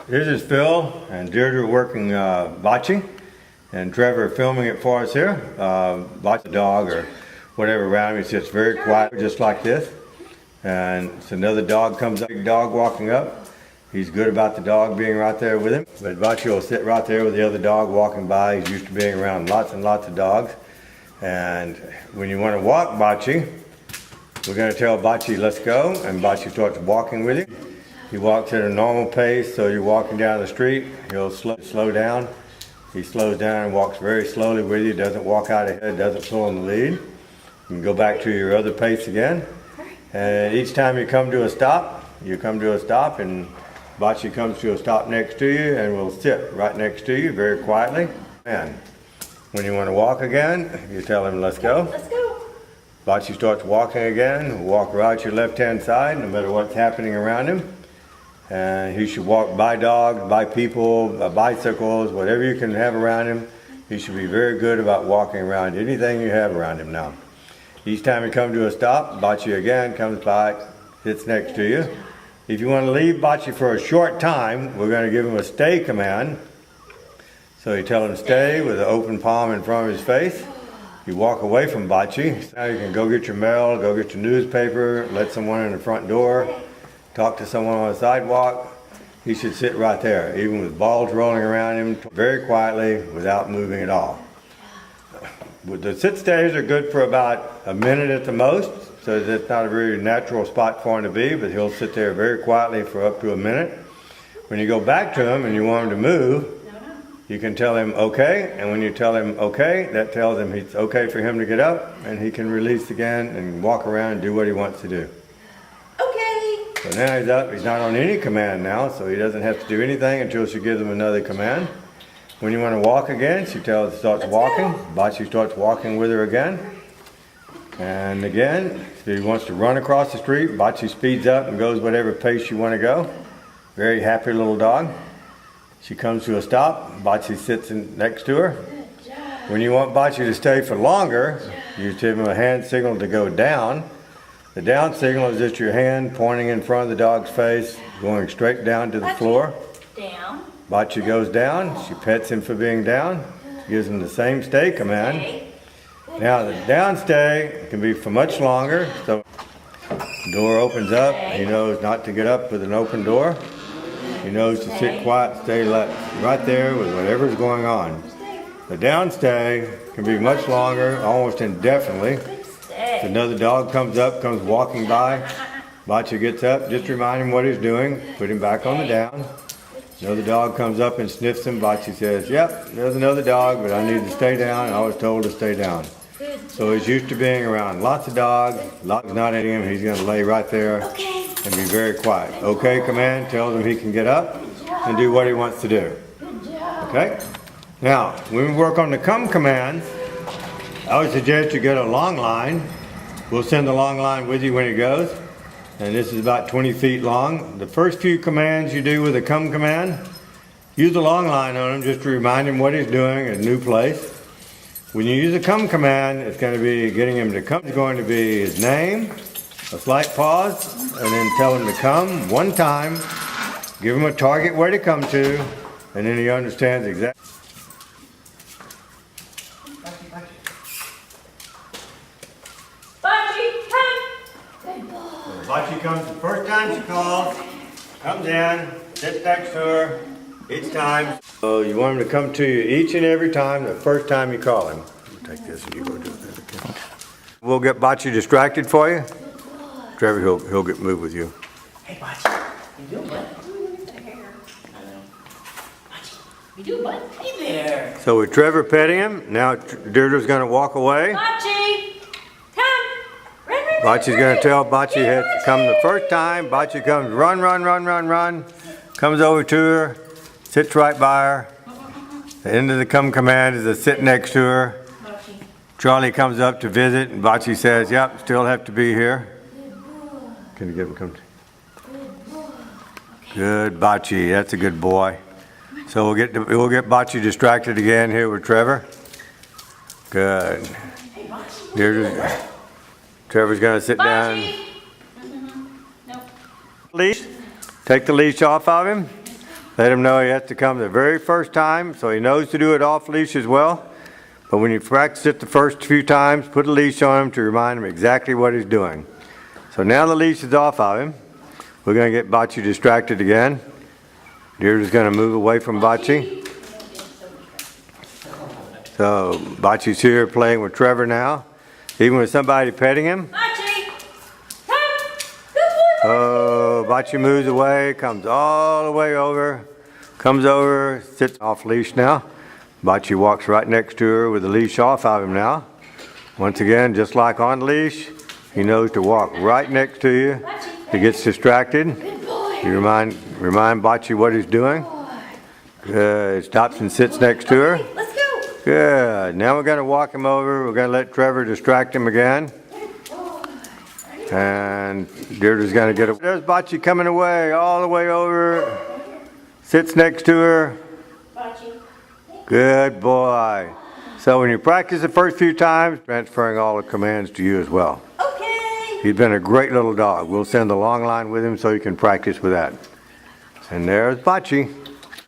This is Phil and Deirdre working Baci, and Trevor filming it for us here. Baci the dog or whatever around him, he sits very quiet just like this. And it's another dog comes up, big dog walking up. He's good about the dog being right there with him. But Baci will sit right there with the other dog walking by. He's used to being around lots and lots of dogs. And when you want to walk Baci, we're going to tell Baci, let's go, and Baci starts walking with you. He walks at a normal pace, so you're walking down the street, he'll slow down. He slows down and walks very slowly with you, doesn't walk out ahead, doesn't pull in the lead. You can go back to your other pace again. And each time you come to a stop, and Baci comes to a stop next to you and will sit right next to you very quietly. And when you want to walk again, you tell him, let's go. Let's go. Baci starts walking again, walk right your left-hand side, no matter what's happening around him. And he should walk by dogs, by people, by bicycles, whatever you can have around him. He should be very good about walking around anything you have around him now. Each time you come to a stop, Baci again comes by, sits next to you. If you want to leave Baci for a short time, we're going to give him a stay command. So you tell him stay with an open palm in front of his face. You walk away from Baci. Now you can go get your mail, go get your newspaper, let someone in the front door, talk to someone on the sidewalk. He should sit right there, even with balls rolling around him, very quietly, without moving at all. The sit stays are good for about a minute at the most, so that's not a very natural spot for him to be, but he'll sit there very quietly for up to a minute. When you go back to him and you want him to move, you can tell him okay, and when you tell him okay, that tells him it's okay for him to get up, and he can release again and walk around and do what he wants to do. So now he's up, he's not on any command now, so he doesn't have to do anything until she gives him another command. When you want to walk again, she starts walking. Baci starts walking with her again. And again, if he wants to run across the street, Baci speeds up and goes whatever pace you want to go. Very happy little dog. She comes to a stop, Baci sits next to her. When you want Baci to stay for longer, you give him a hand signal to go down. The down signal is just your hand pointing in front of the dog's face, going straight down to the floor. Down. Baci goes down. She pets him for being down. Gives him the same stay command. Now the down stay can be for much longer. So the door opens up. He knows not to get up with an open door. He knows to sit quiet, stay right there with whatever's going on. The down stay can be much longer, almost indefinitely. If another dog comes up, comes walking by, Baci gets up, just remind him what he's doing, put him back on the down. Another dog comes up and sniffs him, Baci says, yep, there's another dog, but I need to stay down. I was told to stay down. So he's used to being around lots of dogs, lots not at him, he's going to lay right there and be very quiet. Okay command tells him he can get up and do what he wants to do. Okay? Now, when we work on the come commands, I would suggest you get a long line. We'll send the long line with you when it goes. And this is about 20 feet long. The first few commands you do with a come command, use the long line on him just to remind him what he's doing at a new place. When you use a come command, it's going to be getting him to come. It's going to be his name, a slight pause, and then tell him to come one time. Give him a target where to come to, and then he understands exactly. Baci comes the first time she calls, comes in, sits next to her each time. So you want him to come to you each and every time, the first time you call him. I'll take this and you go do it. Okay. We'll get Baci distracted for you. Trevor, he'll get moved with you. Hey, Baci. You doing, bud? Baci. You doing, bud? Hey there. So with Trevor petting him, now Deirdre's going to walk away. Baci. Baci's going to tell Baci has to come the first time. Baci comes, run, run, run, run, run. Comes over to her, sits right by her. The end of the come command is to sit next to her. Charlie comes up to visit, and Baci says, yep, still have to be here. Can you give him come? Good, Baci. That's a good boy. So we'll get Baci distracted again here with Trevor. Good. Trevor's going to sit down. Nope. Leash. Take the leash off of him. Let him know he has to come the very first time, so he knows to do it off leash as well. But when you practice it the first few times, put a leash on him to remind him exactly what he's doing. So now the leash is off of him. We're going to get Baci distracted again. Deirdre's going to move away from Baci. So Baci's here playing with Trevor now. Even with somebody petting him. Baci! Come! Good boy! Oh, Baci moves away, comes all the way over. Comes over, sits off leash now. Baci walks right next to her with the leash off of him now. Once again, just like on leash, he knows to walk right next to you. He gets distracted. Good boy! You remind Baci what he's doing. Good. Stops and sits next to her. Let's go! Good. Now we're going to walk him over. We're going to let Trevor distract him again. And Deirdre's going to get it. There's Baci coming away, all the way over. Sits next to her. Baci. Good boy. So when you practice the first few times, transferring all the commands to you as well. Okay! He's been a great little dog. We'll send the long line with him so he can practice with that. And there's Baci.